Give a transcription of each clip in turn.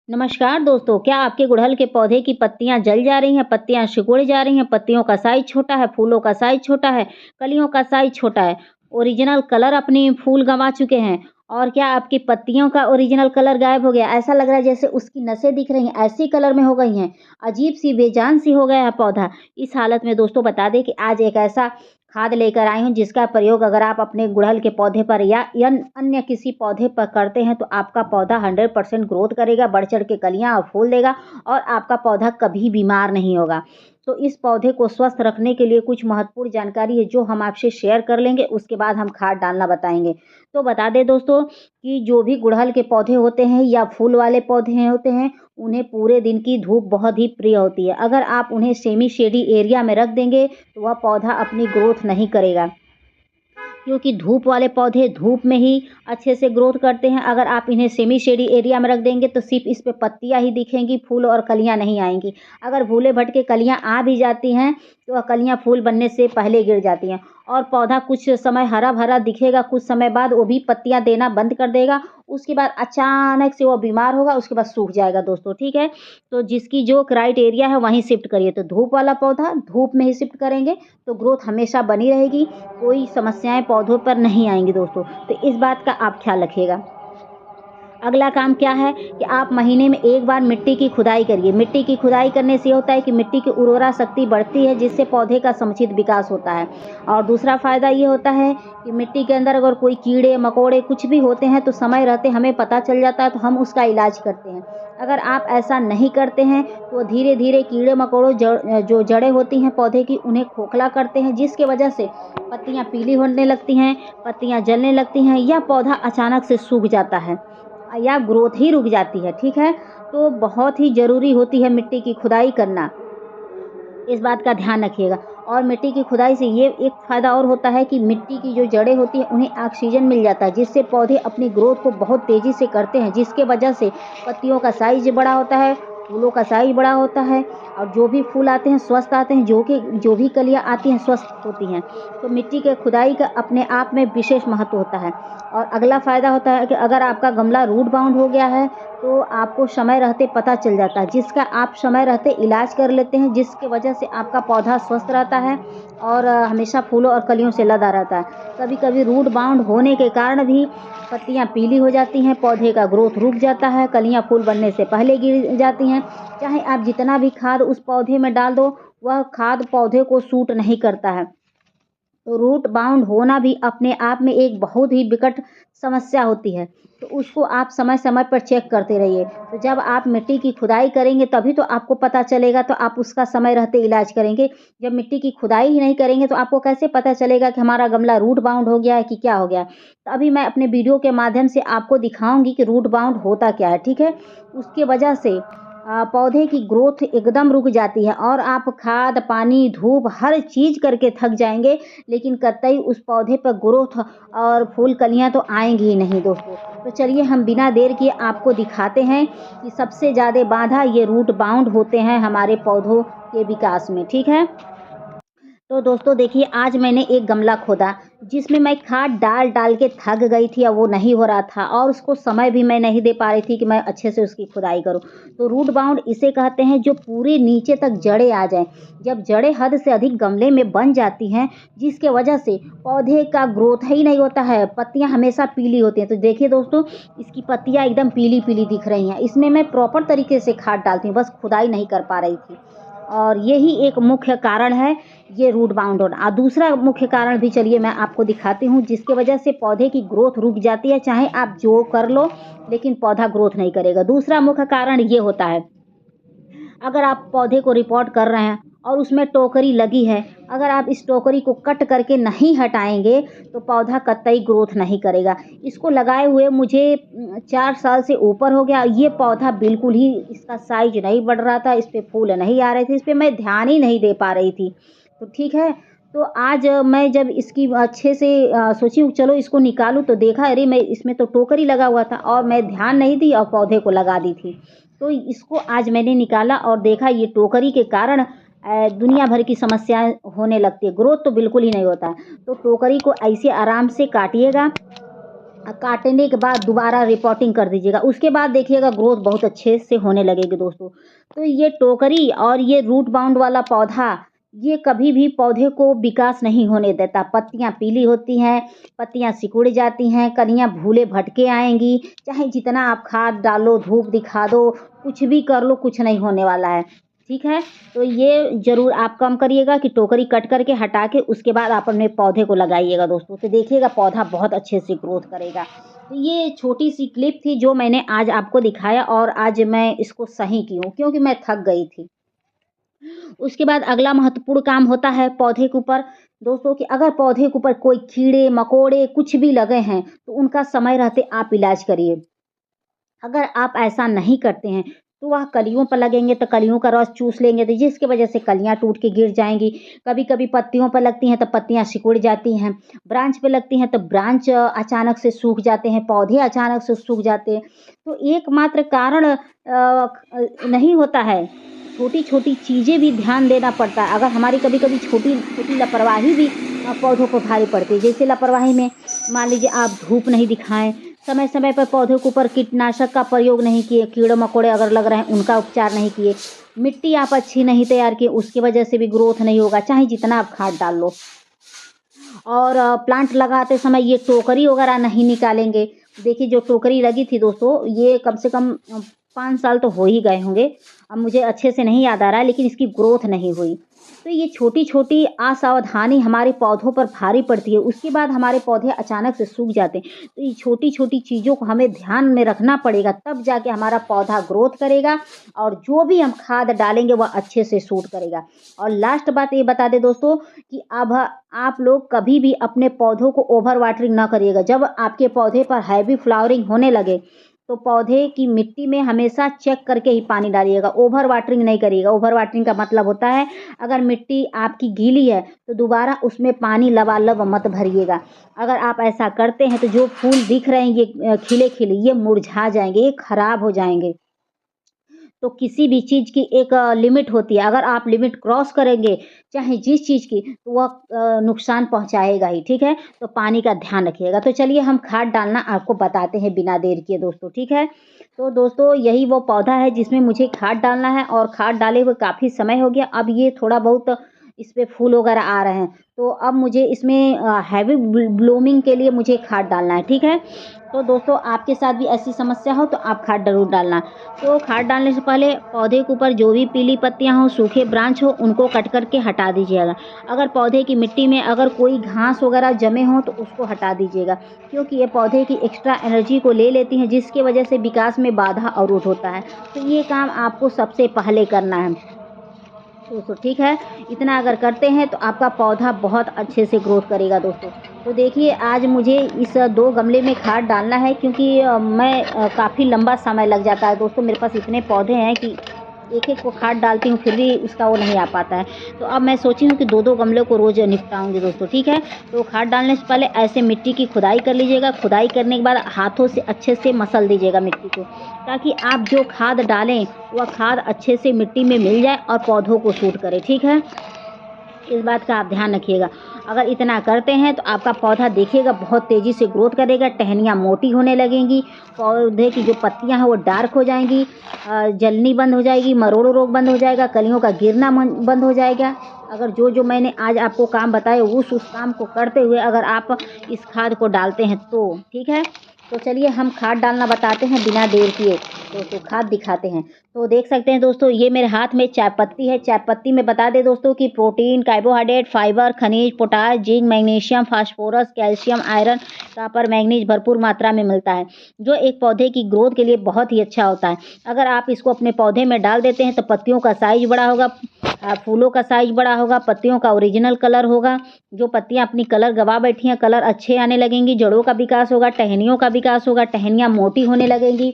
नमस्कार दोस्तों, क्या आपके गुड़हल के पौधे की पत्तियां जल जा रही हैं, पत्तियां सिकुड़ जा रही हैं, पत्तियों का साइज छोटा है, फूलों का साइज छोटा है, कलियों का साइज छोटा है, ओरिजिनल कलर अपनी फूल गंवा चुके हैं और क्या आपकी पत्तियों का ओरिजिनल कलर गायब हो गया? ऐसा लग रहा है जैसे उसकी नसें दिख रही हैं, ऐसी कलर में हो गई हैं, अजीब-सी बेजान-सी हो गया है पौधा। इस हालत में दोस्तों बता दें कि आज एक ऐसा खाद लेकर आई हूँ जिसका प्रयोग अगर आप अपने गुड़हल के पौधे पर या अन्य किसी पौधे पर करते हैं तो आपका पौधा 100% ग्रोथ करेगा, बढ़ चढ़ के कलियाँ और फूल देगा और आपका पौधा कभी बीमार नहीं होगा। तो इस पौधे को स्वस्थ रखने के लिए कुछ महत्वपूर्ण जानकारी है जो हम आपसे शेयर कर लेंगे, उसके बाद हम खाद डालना बताएँगे। तो बता दें दोस्तों कि जो भी गुड़हल के पौधे होते हैं या फूल वाले पौधे होते हैं, उन्हें पूरे दिन की धूप बहुत ही प्रिय होती है। अगर आप उन्हें सेमी शेडी एरिया में रख देंगे तो वह पौधा अपनी ग्रोथ नहीं करेगा, क्योंकि धूप वाले पौधे धूप में ही अच्छे से ग्रोथ करते हैं। अगर आप इन्हें सेमी शेडी एरिया में रख देंगे तो सिर्फ इस पे पत्तियां ही दिखेंगी, फूल और कलियां नहीं आएंगी। अगर भूले भटके कलियां आ भी जाती हैं तो वह कलियां फूल बनने से पहले गिर जाती हैं और पौधा कुछ समय हरा भरा दिखेगा, कुछ समय बाद वो भी पत्तियां देना बंद कर देगा। उसके बाद अचानक से वो बीमार होगा, उसके बाद सूख जाएगा दोस्तों, ठीक है। तो जिसकी जो क्राइटेरिया है वहीं शिफ्ट करिए। तो धूप वाला पौधा धूप में ही शिफ्ट करेंगे तो ग्रोथ हमेशा बनी रहेगी, कोई समस्याएं पौधों पर नहीं आएंगी दोस्तों। तो इस बात का आप ख्याल रखिएगा। अगला काम क्या है कि आप महीने में एक बार मिट्टी की खुदाई करिए। मिट्टी की खुदाई करने से ये होता है कि मिट्टी की उर्वरा शक्ति बढ़ती है, जिससे पौधे का समुचित विकास होता है। और दूसरा फ़ायदा ये होता है कि मिट्टी के अंदर अगर कोई कीड़े मकोड़े कुछ भी होते हैं तो समय रहते हमें पता चल जाता है, तो हम उसका इलाज करते हैं। अगर आप ऐसा नहीं करते हैं तो धीरे धीरे कीड़े मकोड़ों जो जड़ें होती हैं पौधे की उन्हें खोखला करते हैं, जिसके वजह से पत्तियां पीली होने लगती हैं, पत्तियां जलने लगती हैं या पौधा अचानक से सूख जाता है या ग्रोथ ही रुक जाती है, ठीक है। तो बहुत ही ज़रूरी होती है मिट्टी की खुदाई करना, इस बात का ध्यान रखिएगा। और मिट्टी की खुदाई से ये एक फ़ायदा और होता है कि मिट्टी की जो जड़ें होती हैं उन्हें ऑक्सीजन मिल जाता है, जिससे पौधे अपनी ग्रोथ को बहुत तेज़ी से करते हैं, जिसके वजह से पत्तियों का साइज़ बड़ा होता है, फूलों का साइज़ बड़ा होता है और जो भी फूल आते हैं स्वस्थ आते हैं, जो भी कलियाँ आती हैं स्वस्थ होती हैं। तो मिट्टी के खुदाई का अपने आप में विशेष महत्व होता है। और अगला फ़ायदा होता है कि अगर आपका गमला रूट बाउंड हो गया है तो आपको समय रहते पता चल जाता है, जिसका आप समय रहते इलाज कर लेते हैं, जिसकी वजह से आपका पौधा स्वस्थ रहता है और हमेशा फूलों और कलियों से लदा रहता है। कभी-कभी रूट बाउंड होने के कारण भी पत्तियां पीली हो जाती हैं, पौधे का ग्रोथ रुक जाता है, कलियां फूल बनने से पहले गिर जाती हैं। चाहे आप जितना भी खाद उस पौधे में डाल दो, वह खाद पौधे को सूट नहीं करता है। तो रूट बाउंड होना भी अपने आप में एक बहुत ही विकट समस्या होती है। तो उसको आप समय-समय पर चेक करते रहिए। तो जब आप मिट्टी की खुदाई करेंगे तभी तो आपको पता चलेगा, तो आप उसका समय रहते इलाज करेंगे। जब मिट्टी की खुदाई ही नहीं करेंगे तो आपको कैसे पता चलेगा कि हमारा गमला रूट बाउंड हो गया है कि क्या हो गया है? तो अभी मैं अपने वीडियो के माध्यम से आपको दिखाऊँगी कि रूट बाउंड होता क्या है, ठीक है? उसके वजह से पौधे की ग्रोथ एकदम रुक जाती है और आप खाद, पानी, धूप हर चीज़ करके थक जाएँगे, लेकिन कतई उस पौधे पर ग्रोथ और फूल कलियाँ तो आएँगी ही नहीं दोस्तों। तो चलिए हम बिना देर किए आपको दिखाते हैं कि सबसे ज़्यादा बाधा ये रूट बाउंड होते हैं हमारे पौधों के विकास में, ठीक है? तो दोस्तों देखिए, आज मैंने एक गमला खोदा जिसमें मैं खाद डाल डाल के थक गई थी और वो नहीं हो रहा था और उसको समय भी मैं नहीं दे पा रही थी कि मैं अच्छे से उसकी खुदाई करूं। तो रूट बाउंड इसे कहते हैं जो पूरे नीचे तक जड़ें आ जाएं। जब जड़ें हद से अधिक गमले में बन जाती हैं, जिसके वजह से पौधे का ग्रोथ ही नहीं होता है, पत्तियां हमेशा पीली होती हैं। तो देखिए दोस्तों, इसकी पत्तियां एकदम पीली पीली दिख रही हैं। इसमें मैं प्रॉपर तरीके से खाद डालती हूँ, बस खुदाई नहीं कर पा रही थी और यही एक मुख्य कारण है ये रूट बाउंड होना। दूसरा मुख्य कारण भी चलिए मैं आपको दिखाती हूँ, जिसके वजह से पौधे की ग्रोथ रुक जाती है, चाहे आप जो कर लो लेकिन पौधा ग्रोथ नहीं करेगा। दूसरा मुख्य कारण ये होता है, अगर आप पौधे को रिपोर्ट कर रहे हैं और उसमें टोकरी लगी है, अगर आप इस टोकरी को कट करके नहीं हटाएँगे तो पौधा कतई ग्रोथ नहीं करेगा। इसको लगाए हुए मुझे 4 साल से ऊपर हो गया। ये पौधा बिल्कुल ही इसका साइज़ नहीं बढ़ रहा था, इस पे फूल नहीं आ रहे थे, इस पे मैं ध्यान ही नहीं दे पा रही थी। तो ठीक है, तो आज मैं जब इसकी अच्छे से सोची चलो इसको निकालूँ तो देखा अरे मैं इसमें तो टोकरी लगा हुआ था और मैं ध्यान नहीं दी और पौधे को लगा दी थी। तो इसको आज मैंने निकाला और देखा ये टोकरी के कारण दुनिया भर की समस्याएँ होने लगती है, ग्रोथ तो बिल्कुल ही नहीं होता है। तो टोकरी को ऐसे आराम से काटिएगा काटने के बाद दोबारा रिपोर्टिंग कर दीजिएगा। उसके बाद देखिएगा ग्रोथ बहुत अच्छे से होने लगेगी दोस्तों। तो ये टोकरी और ये रूट बाउंड वाला पौधा, ये कभी भी पौधे को विकास नहीं होने देता। पत्तियां पीली होती हैं, पत्तियां सिकुड़ जाती हैं, कलियां भूले भटके आएंगी। चाहे जितना आप खाद डालो, धूप दिखा दो, कुछ भी कर लो, कुछ नहीं होने वाला है। ठीक है, तो ये ज़रूर आप कम करिएगा कि टोकरी कट करके हटा के उसके बाद आप अपने पौधे को लगाइएगा दोस्तों। तो देखिएगा पौधा बहुत अच्छे से ग्रोथ करेगा। तो ये छोटी सी क्लिप थी जो मैंने आज आपको दिखाया, और आज मैं इसको सही की हूँ क्योंकि मैं थक गई थी। उसके बाद अगला महत्वपूर्ण काम होता है पौधे के ऊपर दोस्तों, कि अगर पौधे के ऊपर कोई कीड़े मकोड़े कुछ भी लगे हैं तो उनका समय रहते आप इलाज करिए। अगर आप ऐसा नहीं करते हैं तो वह कलियों पर लगेंगे तो कलियों का रस चूस लेंगे, तो जिसकी वजह से कलियां टूट के गिर जाएंगी। कभी कभी पत्तियों पर लगती हैं तो पत्तियां सिकुड़ जाती हैं, ब्रांच पे लगती हैं तो ब्रांच अचानक से सूख जाते हैं, पौधे अचानक से सूख जाते हैं। तो एकमात्र कारण नहीं होता है, छोटी छोटी चीज़ें भी ध्यान देना पड़ता है। अगर हमारी कभी कभी छोटी छोटी लापरवाही भी पौधों पर भारी पड़ती है। जैसे लापरवाही में मान लीजिए आप धूप नहीं दिखाएं, समय समय पर पौधों के ऊपर कीटनाशक का प्रयोग नहीं किए, कीड़े मकोड़े अगर लग रहे हैं उनका उपचार नहीं किए, मिट्टी आप अच्छी नहीं तैयार की, उसकी वजह से भी ग्रोथ नहीं होगा, चाहे जितना आप खाद डाल लो। और प्लांट लगाते समय ये टोकरी वगैरह नहीं निकालेंगे। देखिए जो टोकरी लगी थी दोस्तों, ये कम से कम 5 साल तो हो ही गए होंगे, अब मुझे अच्छे से नहीं याद आ रहा है, लेकिन इसकी ग्रोथ नहीं हुई। तो ये छोटी छोटी असावधानी हमारे पौधों पर भारी पड़ती है, उसके बाद हमारे पौधे अचानक से सूख जाते हैं। तो ये छोटी छोटी चीज़ों को हमें ध्यान में रखना पड़ेगा, तब जाके हमारा पौधा ग्रोथ करेगा और जो भी हम खाद डालेंगे वह अच्छे से सूट करेगा। और लास्ट बात ये बता दें दोस्तों कि अब आप लोग कभी भी अपने पौधों को ओवर वाटरिंग ना करिएगा। जब आपके पौधे पर हैवी फ्लावरिंग होने लगे तो पौधे की मिट्टी में हमेशा चेक करके ही पानी डालिएगा, ओवर वाटरिंग नहीं करिएगा। ओवर वाटरिंग का मतलब होता है अगर मिट्टी आपकी गीली है तो दोबारा उसमें पानी लबालब मत भरिएगा। अगर आप ऐसा करते हैं तो जो फूल दिख रहे हैं ये खिले खिले, ये मुरझा जाएंगे, ये खराब हो जाएंगे। तो किसी भी चीज़ की एक लिमिट होती है, अगर आप लिमिट क्रॉस करेंगे चाहे जिस चीज़ की, तो वह नुकसान पहुंचाएगा ही। ठीक है, तो पानी का ध्यान रखिएगा। तो चलिए हम खाद डालना आपको बताते हैं बिना देर किए दोस्तों। ठीक है, तो दोस्तों यही वो पौधा है जिसमें मुझे खाद डालना है, और खाद डाले हुए काफ़ी समय हो गया। अब ये थोड़ा बहुत इस पे फूल वगैरह आ रहे हैं, तो अब मुझे इसमें हैवी ब्लूमिंग के लिए मुझे खाद डालना है। ठीक है, तो दोस्तों आपके साथ भी ऐसी समस्या हो तो आप खाद ज़रूर डालना। तो खाद डालने से पहले पौधे के ऊपर जो भी पीली पत्तियां हो, सूखे ब्रांच हो, उनको कट करके हटा दीजिएगा। अगर पौधे की मिट्टी में अगर कोई घास वगैरह जमे हो तो उसको हटा दीजिएगा, क्योंकि ये पौधे की एक्स्ट्रा एनर्जी को ले लेती हैं, जिसकी वजह से विकास में बाधा अवरुद्ध होता है। तो ये काम आपको सबसे पहले करना है दोस्तों। ठीक है, इतना अगर करते हैं तो आपका पौधा बहुत अच्छे से ग्रोथ करेगा दोस्तों। तो देखिए आज मुझे इस 2 गमले में खाद डालना है, क्योंकि मैं काफ़ी लंबा समय लग जाता है दोस्तों। मेरे पास इतने पौधे हैं कि एक एक को खाद डालती हूँ फिर भी उसका वो नहीं आ पाता है। तो अब मैं सोची हूँ कि 2-2 गमले को रोज़ निपटाऊंगी दोस्तों। ठीक है, तो खाद डालने से पहले ऐसे मिट्टी की खुदाई कर लीजिएगा। खुदाई करने के बाद हाथों से अच्छे से मसल दीजिएगा मिट्टी को, ताकि आप जो खाद डालें वह खाद अच्छे से मिट्टी में मिल जाए और पौधों को सूट करे। ठीक है, इस बात का आप ध्यान रखिएगा। अगर इतना करते हैं तो आपका पौधा देखिएगा बहुत तेज़ी से ग्रोथ करेगा, टहनियाँ मोटी होने लगेंगी, पौधे की जो पत्तियां हैं वो डार्क हो जाएंगी, जलनी बंद हो जाएगी, मरोड़ रोग बंद हो जाएगा, कलियों का गिरना बंद हो जाएगा। अगर जो जो मैंने आज आपको काम बताए उस काम को करते हुए अगर आप इस खाद को डालते हैं तो ठीक है। तो चलिए हम खाद डालना बताते हैं बिना देर किए दोस्तों, खाद दिखाते हैं। तो देख सकते हैं दोस्तों ये मेरे हाथ में चाय पत्ती है। चाय पत्ती में बता दें दोस्तों कि प्रोटीन, कार्बोहाइड्रेट, फाइबर, खनिज, potash, zinc, magnesium, phosphorus, calcium, iron, copper, manganese भरपूर मात्रा में मिलता है, जो एक पौधे की ग्रोथ के लिए बहुत ही अच्छा होता है। अगर आप इसको अपने पौधे में डाल देते हैं तो पत्तियों का साइज बड़ा होगा, फूलों का साइज बड़ा होगा, पत्तियों का ओरिजिनल कलर होगा। जो पत्तियां अपनी कलर गवा बैठी हैं कलर अच्छे आने लगेंगी, जड़ों का विकास होगा, टहनियों का विकास होगा, टहनियाँ मोटी होने लगेंगी।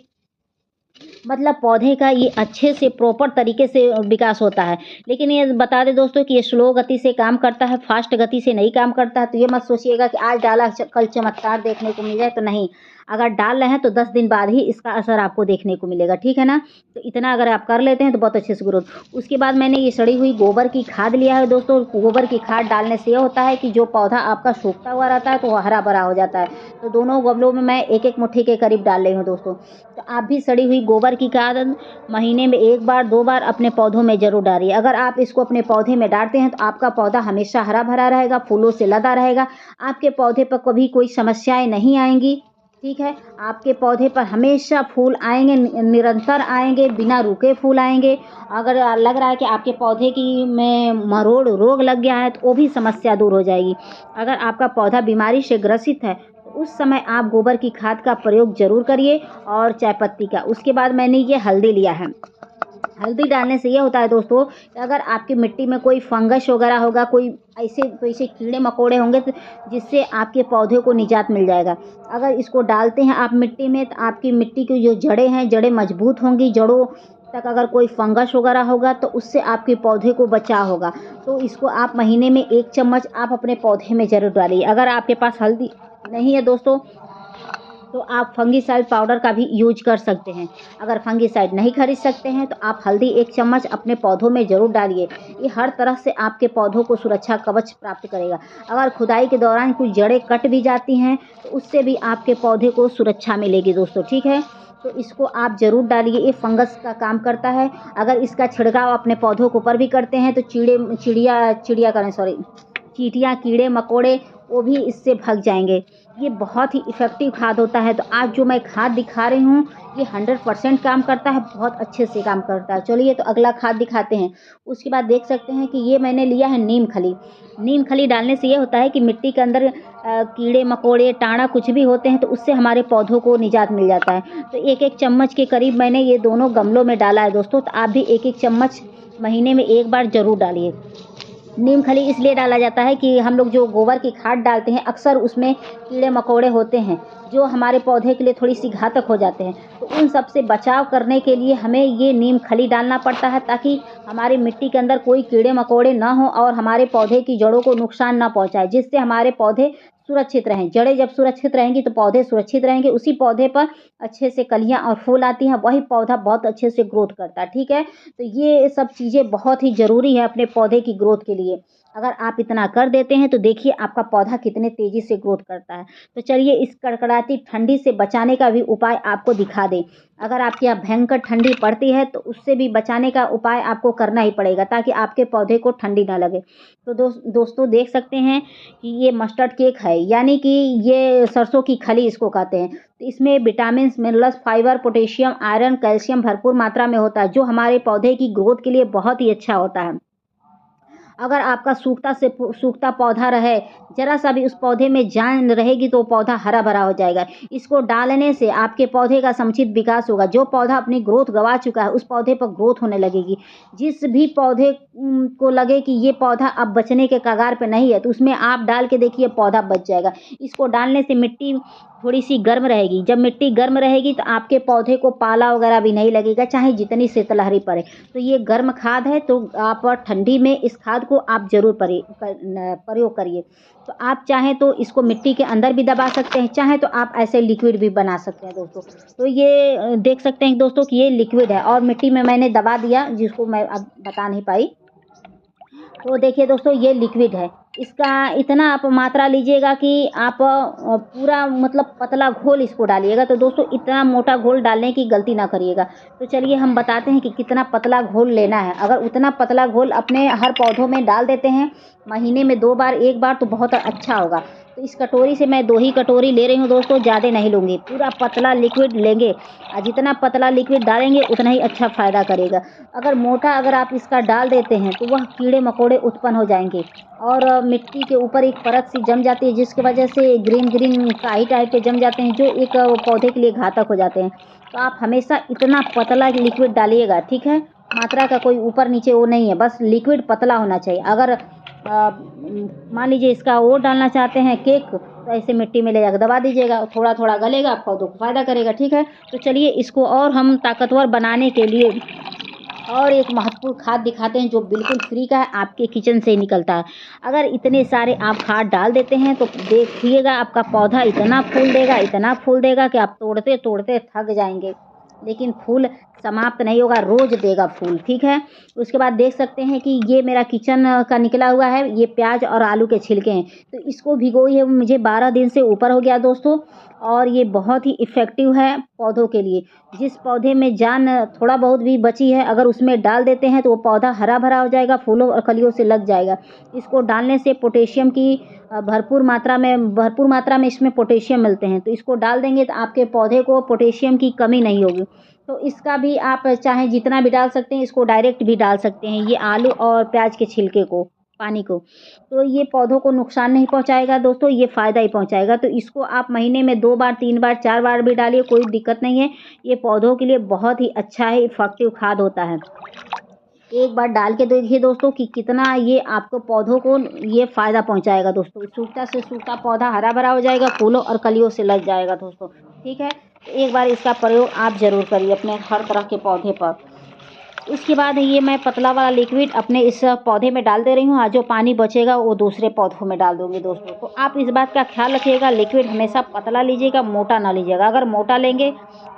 मतलब पौधे का ये अच्छे से प्रॉपर तरीके से विकास होता है। लेकिन ये बता दें दोस्तों कि ये स्लो गति से काम करता है, फास्ट गति से नहीं काम करता है। तो ये मत सोचिएगा कि आज डाला कल चमत्कार देखने को मिल जाए, तो नहीं। अगर डाल रहे हैं तो 10 दिन बाद ही इसका असर आपको देखने को मिलेगा, ठीक है ना। तो इतना अगर आप कर लेते हैं तो बहुत अच्छे से ग्रोथ। उसके बाद मैंने ये सड़ी हुई गोबर की खाद लिया है दोस्तों। गोबर की खाद डालने से ये होता है कि जो पौधा आपका सूखता हुआ रहता है तो वो हरा भरा हो जाता है। तो दोनों गमलों में मैं एक एक मुट्ठी के करीब डाल रही हूँ दोस्तों। तो आप भी सड़ी हुई गोबर की खाद महीने में 1 बार 2 बार अपने पौधों में ज़रूर डालिए। अगर आप इसको अपने पौधे में डालते हैं तो आपका पौधा हमेशा हरा भरा रहेगा, फूलों से लदा रहेगा। आपके पौधे पर कभी कोई समस्याएं नहीं आएंगी, ठीक है। आपके पौधे पर हमेशा फूल आएंगे, निरंतर आएंगे, बिना रुके फूल आएंगे। अगर लग रहा है कि आपके पौधे की में मरोड़ रोग लग गया है तो वो भी समस्या दूर हो जाएगी। अगर आपका पौधा बीमारी से ग्रसित है तो उस समय आप गोबर की खाद का प्रयोग ज़रूर करिए और चाय पत्ती का। उसके बाद मैंने ये हल्दी लिया है। हल्दी डालने से ये होता है दोस्तों कि अगर आपकी मिट्टी में कोई फंगस वगैरह होगा, कोई ऐसे कीड़े मकोड़े होंगे तो जिससे आपके पौधे को निजात मिल जाएगा। अगर इसको डालते हैं आप मिट्टी में तो आपकी मिट्टी की जो जड़ें हैं, जड़ें मजबूत होंगी। जड़ों तक अगर कोई फंगस वगैरह होगा तो उससे आपके पौधे को बचाव होगा। तो इसको आप महीने में 1 चम्मच आप अपने पौधे में ज़रूर डालिए। अगर आपके पास हल्दी नहीं है दोस्तों तो आप फंगीसाइड पाउडर का भी यूज कर सकते हैं। अगर फंगीसाइड नहीं खरीद सकते हैं तो आप हल्दी 1 चम्मच अपने पौधों में ज़रूर डालिए। ये हर तरह से आपके पौधों को सुरक्षा कवच प्राप्त करेगा। अगर खुदाई के दौरान कुछ जड़ें कट भी जाती हैं तो उससे भी आपके पौधे को सुरक्षा मिलेगी दोस्तों, ठीक है। तो इसको आप ज़रूर डालिए, ये फंगस का काम करता है। अगर इसका छिड़काव अपने पौधों के ऊपर भी करते हैं तो चींटियाँ, कीड़े मकोड़े वो भी इससे भाग जाएंगे। ये बहुत ही इफ़ेक्टिव खाद होता है। तो आज जो मैं खाद दिखा रही हूँ ये 100% काम करता है, बहुत अच्छे से काम करता है। चलिए तो अगला खाद दिखाते हैं। उसके बाद देख सकते हैं कि ये मैंने लिया है नीम खली। नीम खली डालने से ये होता है कि मिट्टी के अंदर कीड़े मकोड़े, टाँड़ा कुछ भी होते हैं तो उससे हमारे पौधों को निजात मिल जाता है। तो 1-1 चम्मच के करीब मैंने ये दोनों गमलों में डाला है दोस्तों। तो आप भी 1-1 चम्मच महीने में 1 बार ज़रूर डालिए। नीम खली इसलिए डाला जाता है कि हम लोग जो गोबर की खाद डालते हैं अक्सर उसमें कीड़े मकोड़े होते हैं जो हमारे पौधे के लिए थोड़ी सी घातक हो जाते हैं। तो उन सब से बचाव करने के लिए हमें ये नीम खली डालना पड़ता है ताकि हमारी मिट्टी के अंदर कोई कीड़े मकोड़े ना हो और हमारे पौधे की जड़ों को नुकसान ना पहुंचाए, जिससे हमारे पौधे सुरक्षित रहें। जड़ें जब सुरक्षित रहेंगी तो पौधे सुरक्षित रहेंगे। उसी पौधे पर अच्छे से कलियां और फूल आती हैं, वही पौधा बहुत अच्छे से ग्रोथ करता है, ठीक है। तो ये सब चीज़ें बहुत ही ज़रूरी है अपने पौधे की ग्रोथ के लिए। अगर आप इतना कर देते हैं तो देखिए आपका पौधा कितने तेज़ी से ग्रोथ करता है। तो चलिए इस कड़कड़ाती ठंडी से बचाने का भी उपाय आपको दिखा दें। अगर आपके यहाँ भयंकर ठंडी पड़ती है तो उससे भी बचाने का उपाय आपको करना ही पड़ेगा ताकि आपके पौधे को ठंडी ना लगे। तो दोस्तों देख सकते हैं कि ये मस्टर्ड केक है, यानी कि ये सरसों की खली इसको कहते हैं। तो इसमें vitamins, minerals, fibre, potassium, iron, calcium भरपूर मात्रा में होता है जो हमारे पौधे की ग्रोथ के लिए बहुत ही अच्छा होता है। अगर आपका सूखता पौधा रहे, ज़रा सा भी उस पौधे में जान रहेगी तो पौधा हरा भरा हो जाएगा। इसको डालने से आपके पौधे का समुचित विकास होगा। जो पौधा अपनी ग्रोथ गंवा चुका है उस पौधे पर ग्रोथ होने लगेगी। जिस भी पौधे को लगे कि ये पौधा अब बचने के कगार पे नहीं है तो उसमें आप डाल के देखिए पौधा बच जाएगा। इसको डालने से मिट्टी थोड़ी सी गर्म रहेगी। जब मिट्टी गर्म रहेगी तो आपके पौधे को पाला वगैरह भी नहीं लगेगा, चाहे जितनी शीतलहरी पड़े। तो ये गर्म खाद है तो आप ठंडी में इस खाद को आप ज़रूर प्रयोग करिए। तो आप चाहें तो इसको मिट्टी के अंदर भी दबा सकते हैं, चाहें तो आप ऐसे लिक्विड भी बना सकते हैं दोस्तों। तो ये देख सकते हैं दोस्तों कि ये लिक्विड है और मिट्टी में मैंने दबा दिया जिसको मैं अब बता नहीं पाई। तो देखिए दोस्तों ये लिक्विड है। इसका इतना आप मात्रा लीजिएगा कि आप पूरा मतलब पतला घोल इसको डालिएगा। तो दोस्तों इतना मोटा घोल डालने की गलती ना करिएगा। तो चलिए हम बताते हैं कि कितना पतला घोल लेना है। अगर उतना पतला घोल अपने हर पौधों में डाल देते हैं महीने में 2 बार 1 बार तो बहुत अच्छा होगा। तो इस कटोरी से मैं 2 ही कटोरी ले रही हूँ दोस्तों, ज़्यादा नहीं लूँगी। पूरा पतला लिक्विड लेंगे और जितना पतला लिक्विड डालेंगे उतना ही अच्छा फ़ायदा करेगा। अगर आप इसका डाल देते हैं तो वह कीड़े मकोड़े उत्पन्न हो जाएंगे और मिट्टी के ऊपर एक परत सी जम जाती है जिसकी वजह से ग्रीन काई टाइप के जम जाते हैं जो एक पौधे के लिए घातक हो जाते हैं। तो आप हमेशा इतना पतला लिक्विड डालिएगा, ठीक है। मात्रा का कोई ऊपर नीचे वो नहीं है, बस लिक्विड पतला होना चाहिए। अगर मान लीजिए इसका वो डालना चाहते हैं केक तो ऐसे मिट्टी में ले जाकर दबा दीजिएगा, थोड़ा थोड़ा गलेगा, पौधों को फ़ायदा करेगा, ठीक है। तो चलिए इसको और हम ताकतवर बनाने के लिए और एक महत्वपूर्ण खाद दिखाते हैं जो बिल्कुल फ्री का है, आपके किचन से ही निकलता है। अगर इतने सारे आप खाद डाल देते हैं तो देखिएगा आपका पौधा इतना फूल देगा कि आप तोड़ते-तोड़ते थक जाएँगे। लेकिन फूल समाप्त नहीं होगा, रोज़ देगा फूल, ठीक है? उसके बाद देख सकते हैं कि ये मेरा किचन का निकला हुआ है, ये प्याज़ और आलू के छिलके हैं। तो इसको भिगोई है मुझे 12 दिन से ऊपर हो गया दोस्तों, और ये बहुत ही इफ़ेक्टिव है पौधों के लिए। जिस पौधे में जान थोड़ा बहुत भी बची है, अगर उसमें डाल देते हैं तो वो पौधा हरा-भरा हो जाएगा, फूलों और कलियों से लग जाएगा। इसको डालने से पोटेशियम की भरपूर मात्रा में इसमें पोटेशियम मिलते हैं, तो इसको डाल देंगे तो आपके पौधे को पोटेशियम की कमी नहीं होगी। तो इसका भी आप चाहें जितना भी डाल सकते हैं, इसको डायरेक्ट भी डाल सकते हैं, ये आलू और प्याज़ के छिलके को, पानी को। तो ये पौधों को नुकसान नहीं पहुँचाएगा दोस्तों, ये फ़ायदा ही पहुँचाएगा। तो इसको आप महीने में 2 बार, 3 बार, 4 बार भी डालिए, कोई दिक्कत नहीं है। ये पौधों के लिए बहुत ही अच्छा है, इफ़ेक्टिव खाद होता है। एक बार डाल के देखिए दोस्तों कि कितना ये आपको पौधों को ये फ़ायदा पहुँचाएगा दोस्तों। सूखा से सूखा पौधा हरा-भरा हो जाएगा, फूलों और कलियों से लग जाएगा दोस्तों, ठीक है? तो एक बार इसका प्रयोग आप ज़रूर करिए अपने हर तरह के पौधे पर। उसके बाद ये मैं पतला वाला लिक्विड अपने इस पौधे में डाल दे रही हूँ, और जो पानी बचेगा वो दूसरे पौधों में डाल दूँगी दोस्तों। तो आप इस बात का ख़्याल रखिएगा, लिक्विड हमेशा पतला लीजिएगा, मोटा ना लीजिएगा। अगर मोटा लेंगे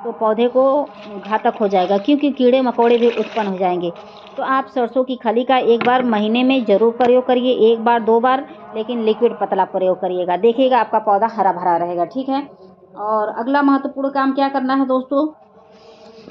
तो पौधे को घातक हो जाएगा, क्योंकि कीड़े-मकोड़े भी उत्पन्न हो जाएँगे। तो आप सरसों की खली का एक बार महीने में ज़रूर प्रयोग करिए, 1 बार, 2 बार, लेकिन लिक्विड पतला प्रयोग करिएगा। देखिएगा आपका पौधा हरा-भरा रहेगा, ठीक है? और अगला महत्वपूर्ण काम क्या करना है दोस्तों?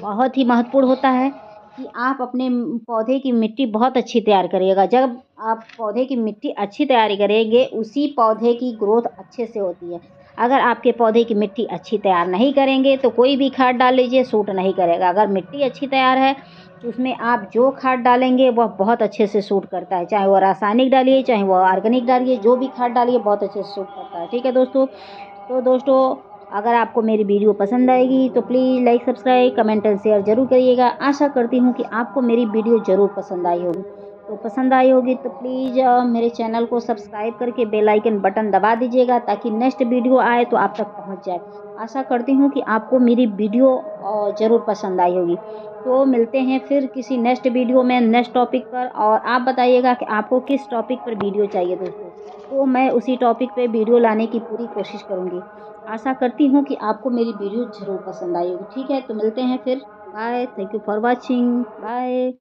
बहुत ही महत्वपूर्ण होता है कि आप अपने पौधे की मिट्टी बहुत अच्छी तैयार करिएगा। जब आप पौधे की मिट्टी अच्छी तैयारी करेंगे, उसी पौधे की ग्रोथ अच्छे से होती है। अगर आपके पौधे की मिट्टी अच्छी तैयार नहीं करेंगे तो कोई भी खाद डाल लीजिए, सूट नहीं करेगा। अगर मिट्टी अच्छी तैयार है तो उसमें आप जो खाद डालेंगे वह बहुत अच्छे से सूट करता है। चाहे वो रासायनिक डालिए, चाहे वो ऑर्गेनिक डालिए, जो भी खाद डालिए बहुत अच्छे से सूट करता है। ठीक है दोस्तों? तो दोस्तों, अगर आपको मेरी वीडियो पसंद आएगी तो please like, subscribe, comment and share ज़रूर करिएगा। आशा करती हूँ कि आपको मेरी वीडियो ज़रूर पसंद आई होगी। तो पसंद आई होगी तो प्लीज़ मेरे चैनल को सब्सक्राइब करके बेल आइकन बटन दबा दीजिएगा, ताकि नेक्स्ट वीडियो आए तो आप तक पहुँच जाए। आशा करती हूँ कि आपको मेरी वीडियो ज़रूर पसंद आई होगी। तो मिलते हैं फिर किसी नेक्स्ट वीडियो में, नेक्स्ट टॉपिक पर, और आप बताइएगा कि आपको किस टॉपिक पर वीडियो चाहिए दोस्तों। तो मैं उसी टॉपिक पे वीडियो लाने की पूरी कोशिश करूँगी। आशा करती हूँ कि आपको मेरी वीडियो ज़रूर पसंद आई होगी। ठीक है, तो मिलते हैं फिर। Bye, thank you for watching, bye.